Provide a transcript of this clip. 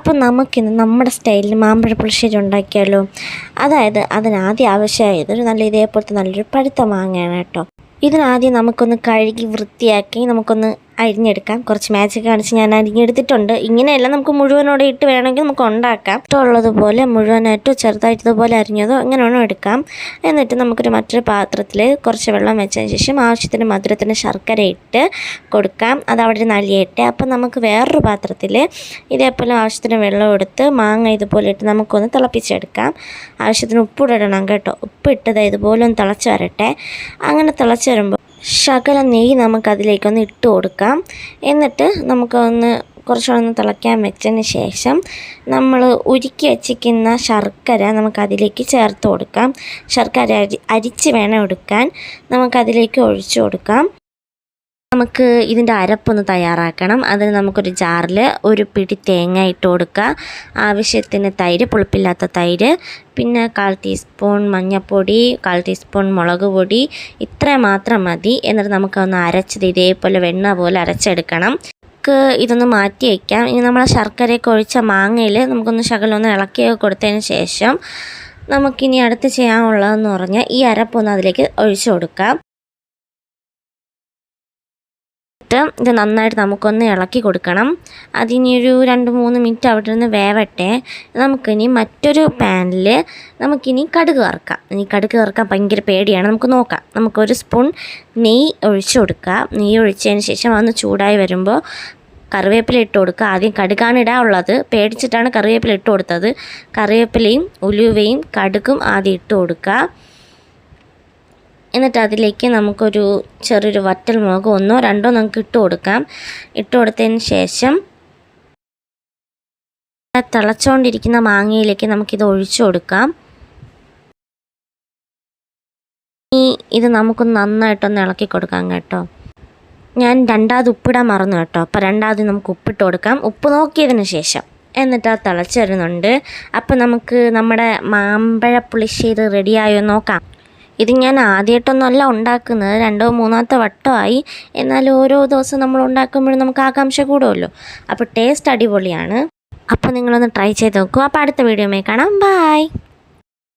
അപ്പോൾ നമുക്കിന്ന് നമ്മുടെ സ്റ്റൈലിൽ മാമ്പഴ പുളിശ്ശേരി ഉണ്ടാക്കിയാലോ. അതായത് അതിനാദ്യം ആവശ്യമായത് നല്ല ഇതേപോലത്തെ നല്ലൊരു പഴുത്ത മാങ്ങയാണ് കേട്ടോ. ഇതിനാദ്യം നമുക്കൊന്ന് കഴുകി വൃത്തിയാക്കി നമുക്കൊന്ന് അരിഞ്ഞെടുക്കാം. കുറച്ച് മാജിക് കാണിച്ച് ഞാൻ അരിഞ്ഞെടുത്തിട്ടുണ്ട്. ഇങ്ങനെയല്ല, നമുക്ക് മുഴുവനോടെ ഇട്ട് വേണമെങ്കിൽ നമുക്ക് ഉണ്ടാക്കാം. ഇഷ്ടമുള്ളതുപോലെ മുഴുവനായിട്ട് ചെറുതായിട്ട് ഇതുപോലെ അരിഞ്ഞതോ എങ്ങനെ വേണോ എടുക്കാം. എന്നിട്ട് നമുക്കൊരു മറ്റൊരു പാത്രത്തിൽ കുറച്ച് വെള്ളം വെച്ചതിന് ശേഷം ആവശ്യത്തിന് മധുരത്തിന് ശർക്കര ഇട്ട് കൊടുക്കാം. അത് അവിടെ നലിയട്ടെ. അപ്പം നമുക്ക് വേറൊരു പാത്രത്തിൽ ഇതേപോലെ ആവശ്യത്തിന് വെള്ളം എടുത്ത് മാങ്ങ ഇതുപോലെ ഇട്ട് നമുക്കൊന്ന് തിളപ്പിച്ചെടുക്കാം. ആവശ്യത്തിന് ഉപ്പിടണം കേട്ടോ. ഉപ്പിട്ടത് ഇതുപോലെ ഒന്ന് തിളച്ച് വരട്ടെ. അങ്ങനെ തിളച്ച് വരുമ്പോൾ ശകലം നെയ്യ് നമുക്കതിലേക്കൊന്ന് ഇട്ട് കൊടുക്കാം. എന്നിട്ട് നമുക്കൊന്ന് കുറച്ചൊന്ന് തിളയ്ക്കാൻ വെച്ചതിന് ശേഷം നമ്മൾ ഉരുക്കി വച്ചിരിക്കുന്ന ശർക്കര നമുക്കതിലേക്ക് ചേർത്ത് കൊടുക്കാം. ശർക്കര അരിച്ച് വേണം എടുക്കാൻ. നമുക്കതിലേക്ക് ഒഴിച്ചു കൊടുക്കാം. നമുക്ക് ഇതിൻ്റെ അരപ്പൊന്ന് തയ്യാറാക്കണം. അതിന് നമുക്കൊരു ജാറിൽ ഒരു പിടി തേങ്ങ ഇട്ട് കൊടുക്കുക. ആവശ്യത്തിന് തൈര്, പുളിപ്പില്ലാത്ത തൈര്, പിന്നെ 1/4 ടീസ്പൂൺ മഞ്ഞൾപ്പൊടി, 1/4 ടീസ്പൂൺ മുളക് പൊടി, ഇത്ര മാത്രം മതി. എന്നിട്ട് നമുക്കൊന്ന് അരച്ചത് ഇതേപോലെ വെണ്ണ പോലെ അരച്ചെടുക്കണം. നമുക്ക് ഇതൊന്ന് മാറ്റി വയ്ക്കാം. ഇനി നമ്മൾ ശർക്കരയൊക്കെ ഒഴിച്ച മാങ്ങയിൽ നമുക്കൊന്ന് ശകലം ഒന്ന് ഇളക്കിയൊക്കെ കൊടുത്തതിന് ശേഷം നമുക്കിനി അടുത്ത് ചെയ്യാനുള്ളതെന്ന് പറഞ്ഞാൽ ഈ അരപ്പൊന്ന് അതിലേക്ക് ഒഴിച്ചു കൊടുക്കാം. ഇത് നന്നായിട്ട് നമുക്കൊന്ന് ഇളക്കി കൊടുക്കണം. അതിനൊരു 2-3 മിനിറ്റ് അവിടെ നിന്ന് വേവട്ടെ. നമുക്കിനി മറ്റൊരു പാനിൽ നമുക്കിനി കടുക് വറുക്കാം. ഇനി കടുക് വറുക്കാൻ ഭയങ്കര പേടിയാണ്. നമുക്ക് നോക്കാം. നമുക്കൊരു സ്പൂൺ നെയ്യ് ഒഴിച്ചു കൊടുക്കുക. നെയ്യ് ഒഴിച്ചതിന് ശേഷം അതൊന്ന് ചൂടായി വരുമ്പോൾ കറിവേപ്പില ഇട്ട് കൊടുക്കുക. ആദ്യം കടുകാണ് ഇടാനുള്ളത്. പേടിച്ചിട്ടാണ് കറിവേപ്പില ഇട്ട് കൊടുത്തത്. കറിവേപ്പിലയും ഉലുവയും കടുകും ആദ്യം ഇട്ട് കൊടുക്കുക. എന്നിട്ട് അതിലേക്ക് നമുക്കൊരു ചെറിയൊരു വറ്റൽ മുളക് 1-2 നമുക്ക് ഇട്ട് കൊടുക്കാം. ഇട്ട് കൊടുത്തതിന് ശേഷം തിളച്ചുകൊണ്ടിരിക്കുന്ന മാങ്ങയിലേക്ക് നമുക്കിത് ഒഴിച്ചു കൊടുക്കാം. ഇത് നമുക്കൊന്ന് നന്നായിട്ടൊന്ന് ഇളക്കി കൊടുക്കാം കേട്ടോ. ഞാൻ രണ്ടാമത് ഉപ്പിടാൻ മറന്നു കേട്ടോ. അപ്പോൾ രണ്ടാമത് നമുക്ക് ഉപ്പിട്ട് കൊടുക്കാം. ഉപ്പ് നോക്കിയതിന് ശേഷം എന്നിട്ട് അത് തിളച്ച് വരുന്നുണ്ട്. അപ്പോൾ നമുക്ക് നമ്മുടെ മാമ്പഴ പുളിശ്ശേരി റെഡിയായോ നോക്കാം. ഇത് ഞാൻ ആദ്യമായിട്ടൊന്നുമല്ല ഉണ്ടാക്കുന്നത്, 2-3 വട്ടമായി. എന്നാലും ഓരോ ദിവസം നമ്മൾ ഉണ്ടാക്കുമ്പോഴും നമുക്ക് ആകാംക്ഷ കൂടുമല്ലോ. അപ്പോൾ ടേസ്റ്റ് അടിപൊളിയാണ്. അപ്പോൾ നിങ്ങളൊന്ന് ട്രൈ ചെയ്ത് നോക്കൂ. അപ്പോൾ അടുത്ത വീഡിയോയിൽ കാണാം. ബൈ.